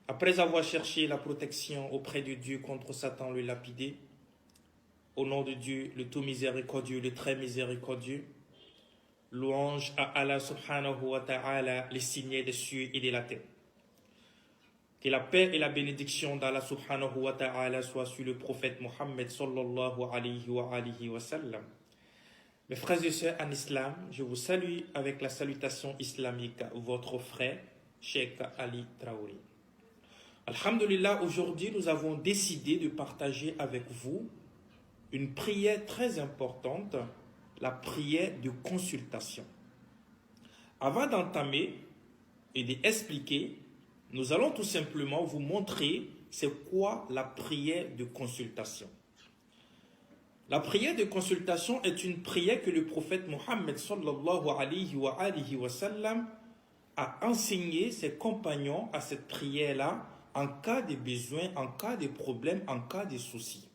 Après avoir cherché la protection auprès de Dieu contre Satan le lapidé, au nom de Dieu, le tout miséricordieux, le très miséricordieux, louange à Allah subhanahu wa ta'ala, les signes des cieux et de la terre. Que la paix et la bénédiction d'Allah subhanahu wa ta'ala soient sur le prophète Mohammed sallallahu alayhi wa sallam. Mes frères et sœurs en islam, je vous salue avec la salutation islamique, votre frère, Cheikh Ali Traoré. Alhamdulillah, aujourd'hui nous avons décidé de partager avec vous une prière très importante, la prière de consultation. Avant d'entamer et d'expliquer, nous allons tout simplement vous montrer c'est quoi la prière de consultation. La prière de consultation est une prière que le prophète Mohammed sallallahu alayhi wa sallam a enseigné ses compagnons à cette prière-là en cas de besoin, en cas de problème, en cas de souci.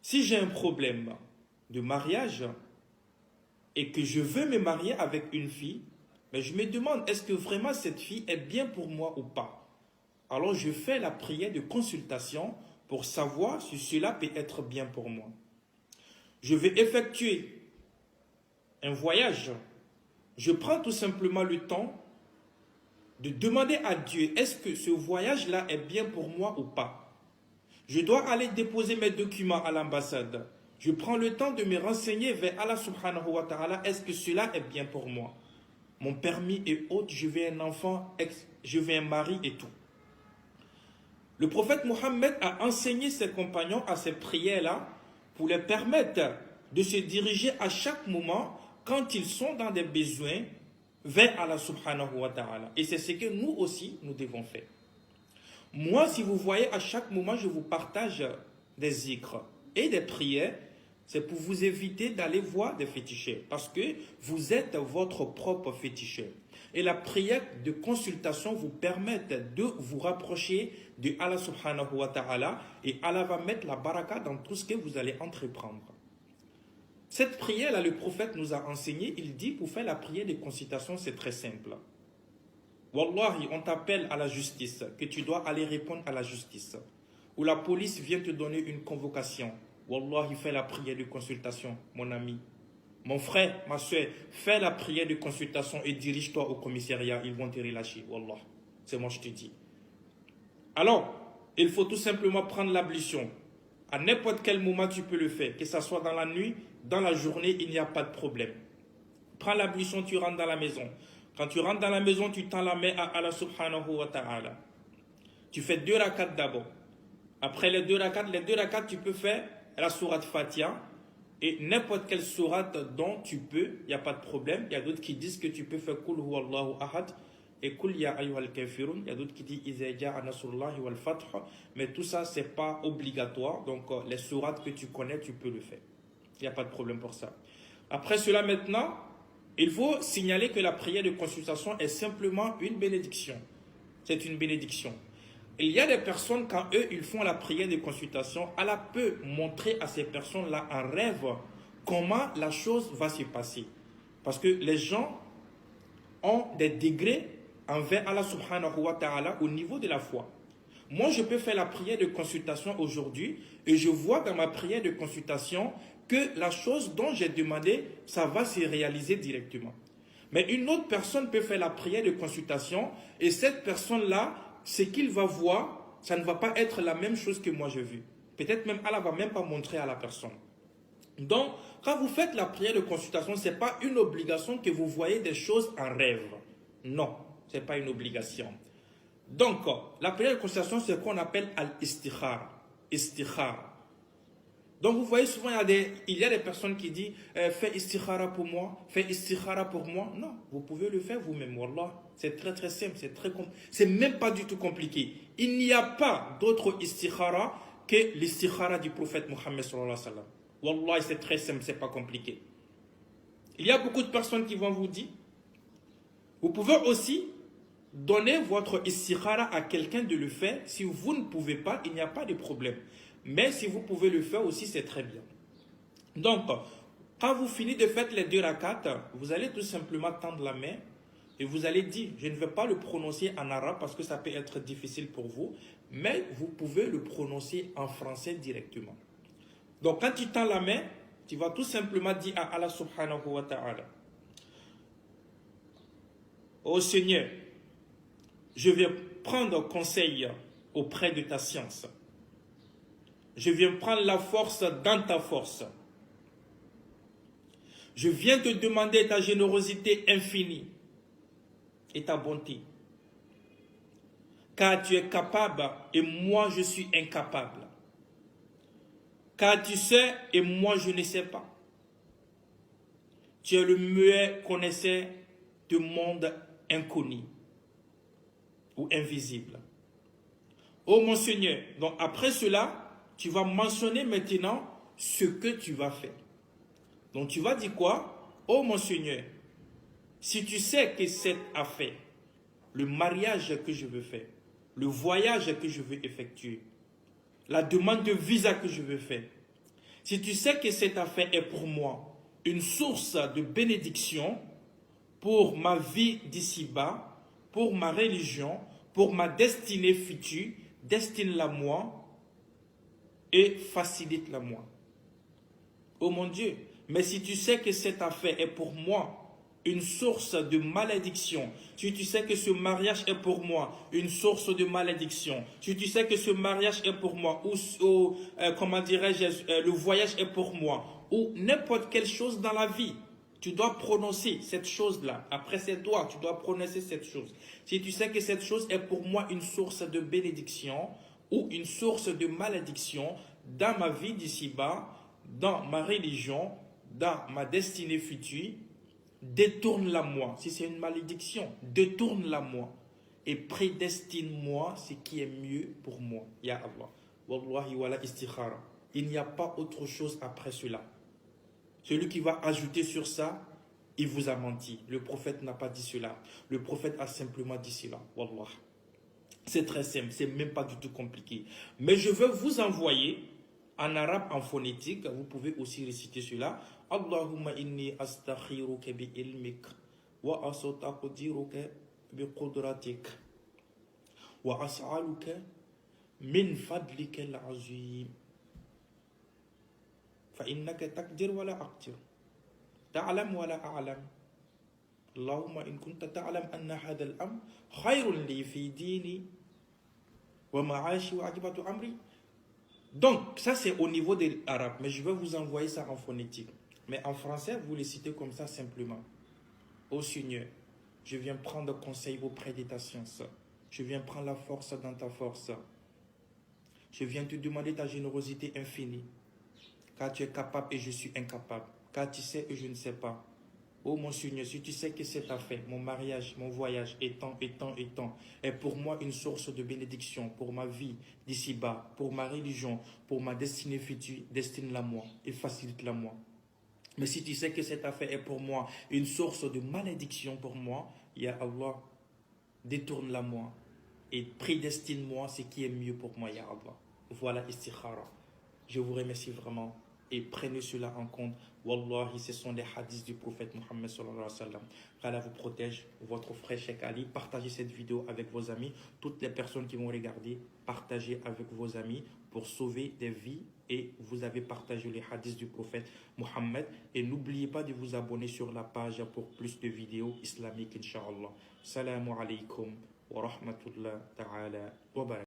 Si j'ai un problème de mariage et que je veux me marier avec une fille, mais je me demande est-ce que vraiment cette fille est bien pour moi ou pas? Alors je fais la prière de consultation pour savoir si cela peut être bien pour moi. Je vais effectuer un voyage. Je prends tout simplement le temps de demander à Dieu, est-ce que ce voyage-là est bien pour moi ou pas? Je dois aller déposer mes documents à l'ambassade. Je prends le temps de me renseigner vers Allah subhanahu wa ta'ala, est-ce que cela est bien pour moi? Mon permis est haute, je veux un enfant, je veux un mari et tout. Le prophète Mohammed a enseigné ses compagnons à ces prières-là pour les permettre de se diriger à chaque moment quand ils sont dans des besoins vers Allah subhanahu wa ta'ala. Et c'est ce que nous aussi, nous devons faire. Moi, si vous voyez, à chaque moment, je vous partage des zikrs et des prières, c'est pour vous éviter d'aller voir des féticheurs. Parce que vous êtes votre propre féticheur. Et la prière de consultation vous permet de vous rapprocher de Allah subhanahu wa ta'ala. Et Allah va mettre la baraka dans tout ce que vous allez entreprendre. Cette prière-là, le prophète nous a enseigné, il dit, pour faire la prière de consultation, c'est très simple. Wallahi, on t'appelle à la justice, que tu dois aller répondre à la justice. Ou la police vient te donner une convocation. Wallahi, fais la prière de consultation, mon ami. Mon frère, ma soeur, fais la prière de consultation et dirige-toi au commissariat. Ils vont te relâcher. Wallah, c'est moi je te dis. Alors, il faut tout simplement prendre l'ablution. À n'importe quel moment, tu peux le faire. Que ce soit dans la nuit, dans la journée, il n'y a pas de problème. Prends l'ablution, tu rentres dans la maison. Quand tu rentres dans la maison, tu tends la main à Allah subhanahu wa ta'ala. Tu fais 2 rakats d'abord. Après les 2 rakats, tu peux faire la sourate Fatiha et n'importe quelle sourate dont tu peux, il n'y a pas de problème. Il y a d'autres qui disent que tu peux faire Kul huwallahu ahad et Kul ya ayyuhal kafirun. Il y a d'autres qui disent Iza ja'a nasrullahi wal fath. Mais tout ça, ce n'est pas obligatoire. Donc, les sourates que tu connais, tu peux le faire. Il n'y a pas de problème pour ça. Après cela, maintenant, il faut signaler que la prière de consultation est simplement une bénédiction. C'est une bénédiction. Il y a des personnes, quand eux, ils font la prière de consultation, Allah peut montrer à ces personnes-là en rêve comment la chose va se passer. Parce que les gens ont des degrés envers Allah subhanahu wa ta'ala au niveau de la foi. Moi, je peux faire la prière de consultation aujourd'hui et je vois dans ma prière de consultation que la chose dont j'ai demandé, ça va se réaliser directement. Mais une autre personne peut faire la prière de consultation et cette personne-là, ce qu'il va voir, ça ne va pas être la même chose que moi j'ai vu. Peut-être même Allah ne va même pas montrer à la personne. Donc, quand vous faites la prière de consultation, ce n'est pas une obligation que vous voyez des choses en rêve. Non, ce n'est pas une obligation. Donc, la prière de consultation, c'est ce qu'on appelle al-istikhara. Istikhara. Donc, vous voyez souvent, il y a des personnes qui disent fais istikhara pour moi, fais istikhara pour moi. Non, vous pouvez le faire vous-même. Wallah, c'est très très simple, c'est même pas du tout compliqué. Il n'y a pas d'autre istikhara que l'istikhara du prophète Mohammed sallallahu alayhi wa sallam. Wallah, c'est très simple, c'est pas compliqué. Il y a beaucoup de personnes qui vont vous dire, vous pouvez aussi donner votre istikhara à quelqu'un de le faire. Si vous ne pouvez pas, il n'y a pas de problème. Mais si vous pouvez le faire aussi, c'est très bien. Donc, quand vous finissez de faire les 2 rakats, vous allez tout simplement tendre la main Et vous allez dire, je ne vais pas le prononcer en arabe parce que ça peut être difficile pour vous, mais vous pouvez le prononcer en français directement. Donc quand tu tends la main, tu vas tout simplement dire à Allah subhanahu wa ta'ala, ô Seigneur, je viens prendre conseil auprès de ta science. Je viens prendre la force dans ta force. Je viens te demander ta générosité infinie et ta bonté. Car tu es capable et moi je suis incapable. Car tu sais et moi je ne sais pas. Tu es le meilleur connaisseur du monde inconnu ou invisible. Oh mon Seigneur, donc après cela, tu vas mentionner maintenant ce que tu vas faire. Donc tu vas dire quoi? Oh mon Seigneur, si tu sais que cette affaire, le mariage que je veux faire, le voyage que je veux effectuer, la demande de visa que je veux faire, si tu sais que cette affaire est pour moi une source de bénédiction pour ma vie d'ici-bas, pour ma religion, pour ma destinée future, destine-la moi et facilite-la moi. Oh mon Dieu, mais si tu sais que cette affaire est pour moi une source de malédiction, si tu sais que ce mariage est pour moi une source de malédiction, si tu sais que ce mariage est pour moi, ou comment dirais-je, le voyage est pour moi, ou n'importe quelle chose dans la vie, tu dois prononcer cette chose-là. Après c'est toi, tu dois prononcer cette chose. Si tu sais que cette chose est pour moi une source de bénédiction ou une source de malédiction dans ma vie d'ici-bas, dans ma religion, dans ma destinée future, détourne-la moi. Si c'est une malédiction, détourne-la moi. Et prédestine-moi ce qui est mieux pour moi. Ya Allah. Wallahi wala istikhara. Il n'y a pas autre chose après cela. Celui qui va ajouter sur ça, il vous a menti. Le prophète n'a pas dit cela. Le prophète a simplement dit cela. Wallah. C'est très simple, c'est même pas du tout compliqué. Mais je veux vous envoyer en arabe, en phonétique, vous pouvez aussi réciter cela. Allahumma inni astakhiruka bi ilmik wa asataqdiruka bi qudratik wa as'aluka min fadlika al-azim. فإنك تقدر ولا أقدر تعلم ولا أعلم اللهم إن كنت تعلم أن هذا الأمر خير لي في ديني ومعاشي وعاقبة أمري. Donc, ça c'est au niveau de l'arabe, mais je vais vous envoyer ça en phonétique. Mais en français, vous les citez comme ça simplement. Ô Seigneur, je viens prendre conseil auprès de ta science. Je viens prendre la force dans ta force. Je viens te demander ta générosité infinie. Car tu es capable et je suis incapable. Car tu sais et je ne sais pas. Oh mon Seigneur, si tu sais que cette affaire, mon mariage, mon voyage, est pour moi une source de bénédiction pour ma vie d'ici-bas, pour ma religion, pour ma destinée future, destine-la moi et facilite-la moi. Mais si tu sais que cette affaire est pour moi une source de malédiction pour moi, Ya Allah, détourne-la moi et prédestine-moi ce qui est mieux pour moi, Ya Allah. Voilà istikhara. Je vous remercie vraiment. Et prenez cela en compte. Wallahi, ce sont des hadiths du prophète Mohammed sallallahu alayhi wa sallam. Qu'Allah vous protège, votre frère Cheikh Ali. Partagez cette vidéo avec vos amis. Toutes les personnes qui vont regarder, partagez avec vos amis pour sauver des vies. Et vous avez partagé les hadiths du prophète Mohammed. Et n'oubliez pas de vous abonner sur la page pour plus de vidéos islamiques, Inch'Allah. Salamu alaykum wa rahmatullah ta'ala wa barakatuh.